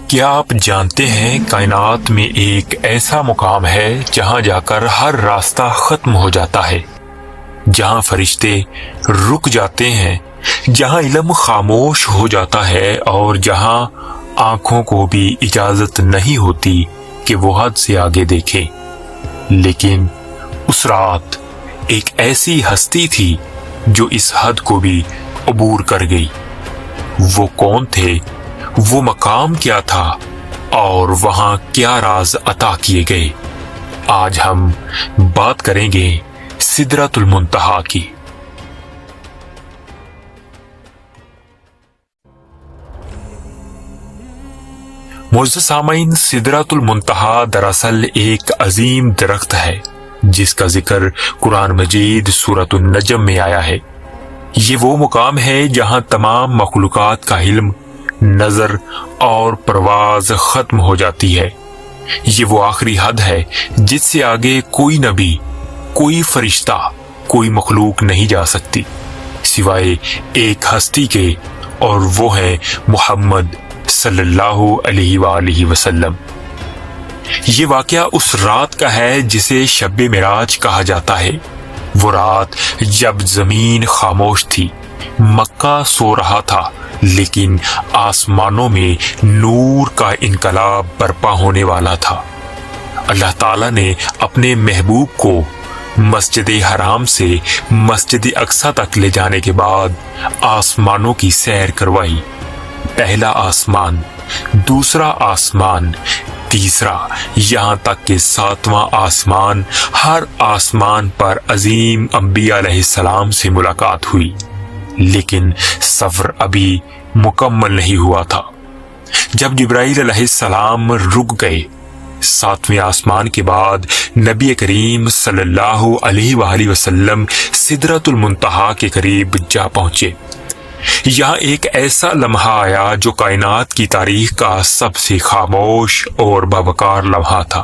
کیا آپ جانتے ہیں کائنات میں ایک ایسا مقام ہے جہاں جا کر ہر راستہ ختم ہو جاتا ہے، جہاں فرشتے رک جاتے ہیں، جہاں علم خاموش ہو جاتا ہے اور جہاں آنکھوں کو بھی اجازت نہیں ہوتی کہ وہ حد سے آگے دیکھیں؟ لیکن اس رات ایک ایسی ہستی تھی جو اس حد کو بھی عبور کر گئی۔ وہ کون تھے؟ وہ مقام کیا تھا؟ اور وہاں کیا راز عطا کیے گئے؟ آج ہم بات کریں گے سدرۃ المنتہا کی۔ معزز سامعین، سدرۃ المنتہا دراصل ایک عظیم درخت ہے جس کا ذکر قرآن مجید سورۃ النجم میں آیا ہے۔ یہ وہ مقام ہے جہاں تمام مخلوقات کا علم، نظر اور پرواز ختم ہو جاتی ہے۔ یہ وہ آخری حد ہے جس سے آگے کوئی نبی، کوئی فرشتہ، کوئی مخلوق نہیں جا سکتی سوائے ایک ہستی کے، اور وہ ہے محمد صلی اللہ علیہ وآلہ وسلم۔ یہ واقعہ اس رات کا ہے جسے شب معراج کہا جاتا ہے۔ وہ رات جب زمین خاموش تھی، مکہ سو رہا تھا، لیکن آسمانوں میں نور کا انقلاب برپا ہونے والا تھا۔ اللہ تعالیٰ نے اپنے محبوب کو مسجد حرام سے مسجد اقصی تک لے جانے کے بعد آسمانوں کی سیر کروائی۔ پہلا آسمان، دوسرا آسمان، تیسرا، یہاں تک کہ ساتواں آسمان۔ ہر آسمان پر عظیم انبیاء علیہ السلام سے ملاقات ہوئی، لیکن سفر ابھی مکمل نہیں ہوا تھا جب جبرائیل علیہ السلام رک گئے۔ ساتویں آسمان کے بعد نبی کریم صلی اللہ علیہ وآلہ وسلم سدرۃ المنتہا کے قریب جا پہنچے۔ یہاں ایک ایسا لمحہ آیا جو کائنات کی تاریخ کا سب سے خاموش اور باوقار لمحہ تھا۔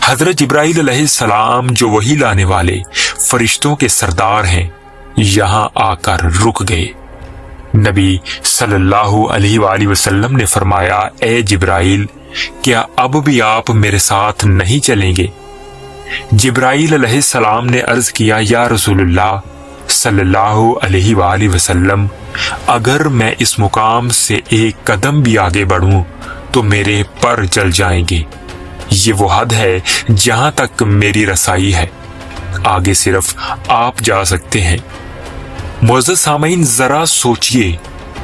حضرت جبرائیل علیہ السلام، جو وحی لانے والے فرشتوں کے سردار ہیں، یہاں آ کر رک گئے۔ نبی صلی اللہ علیہ وآلہ وسلم نے فرمایا، اے جبرائیل، کیا اب بھی آپ میرے ساتھ نہیں چلیں گے؟ جبرائیل علیہ السلام نے عرض کیا، یا رسول اللہ صلی اللہ علیہ وآلہ وسلم، اگر میں اس مقام سے ایک قدم بھی آگے بڑھوں تو میرے پر جل جائیں گے۔ یہ وہ حد ہے جہاں تک میری رسائی ہے، آگے صرف آپ جا سکتے ہیں۔ معزز سامعین، ذرا سوچئے،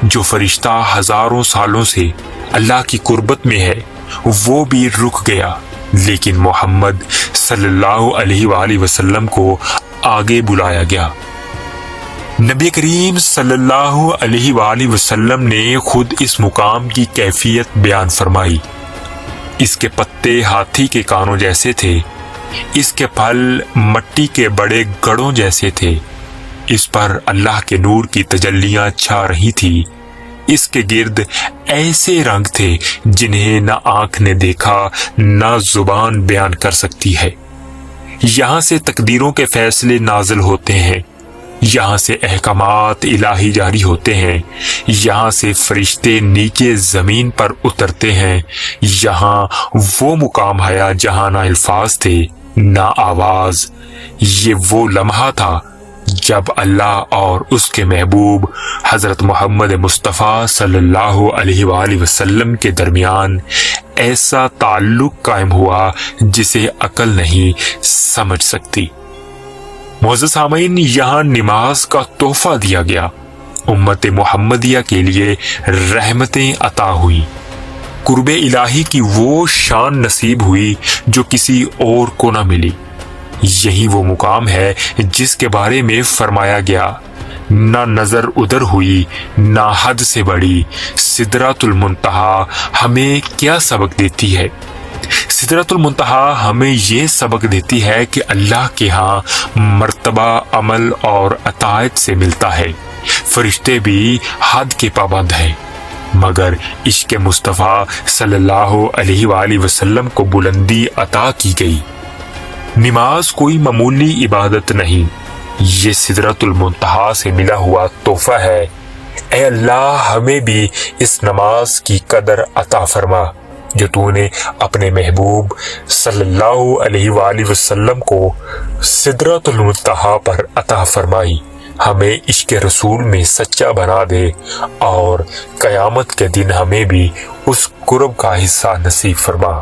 جو فرشتہ ہزاروں سالوں سے اللہ کی قربت میں ہے وہ بھی رک گیا، لیکن محمد صلی اللہ علیہ وآلہ وسلم کو آگے بلایا گیا۔ نبی کریم صلی اللہ علیہ وآلہ وسلم نے خود اس مقام کی کیفیت بیان فرمائی۔ اس کے پتے ہاتھی کے کانوں جیسے تھے، اس کے پھل مٹی کے بڑے گڑھوں جیسے تھے، اس پر اللہ کے نور کی تجلیاں چھا رہی تھی۔ اس کے گرد ایسے رنگ تھے جنہیں نہ آنکھ نے دیکھا، نہ زبان بیان کر سکتی ہے۔ یہاں سے تقدیروں کے فیصلے نازل ہوتے ہیں، یہاں سے احکامات الہی جاری ہوتے ہیں، یہاں سے فرشتے نیچے زمین پر اترتے ہیں۔ یہاں وہ مقام ہے جہاں نہ الفاظ تھے نہ آواز۔ یہ وہ لمحہ تھا جب اللہ اور اس کے محبوب حضرت محمد مصطفیٰ صلی اللہ علیہ وآلہ وسلم کے درمیان ایسا تعلق قائم ہوا جسے عقل نہیں سمجھ سکتی۔ معزز سامعین، یہاں نماز کا تحفہ دیا گیا، امت محمدیہ کے لیے رحمتیں عطا ہوئی، قرب الہی کی وہ شان نصیب ہوئی جو کسی اور کو نہ ملی۔ یہی وہ مقام ہے جس کے بارے میں فرمایا گیا، نہ نظر ادھر ہوئی نہ حد سے بڑی۔ سدرۃ المنتہا ہمیں کیا سبق دیتی ہے؟ سدرۃ المنتہا ہمیں یہ سبق دیتی ہے کہ اللہ کے ہاں مرتبہ عمل اور اطاعت سے ملتا ہے۔ فرشتے بھی حد کے پابند ہیں، مگر عشق مصطفیٰ صلی اللہ علیہ وآلہ وسلم کو بلندی عطا کی گئی۔ نماز کوئی معمولی عبادت نہیں، یہ سدرۃ المنتہا سے ملا ہوا تحفہ ہے اے اللہ ہمیں بھی اس نماز کی قدر عطا فرما جو تو نے اپنے محبوب صلی اللہ علیہ وآلہ وسلم کو سدرۃ المنتہا پر عطا فرمائی۔ ہمیں عشق رسول میں سچا بنا دے اور قیامت کے دن ہمیں بھی اس قرب کا حصہ نصیب فرما۔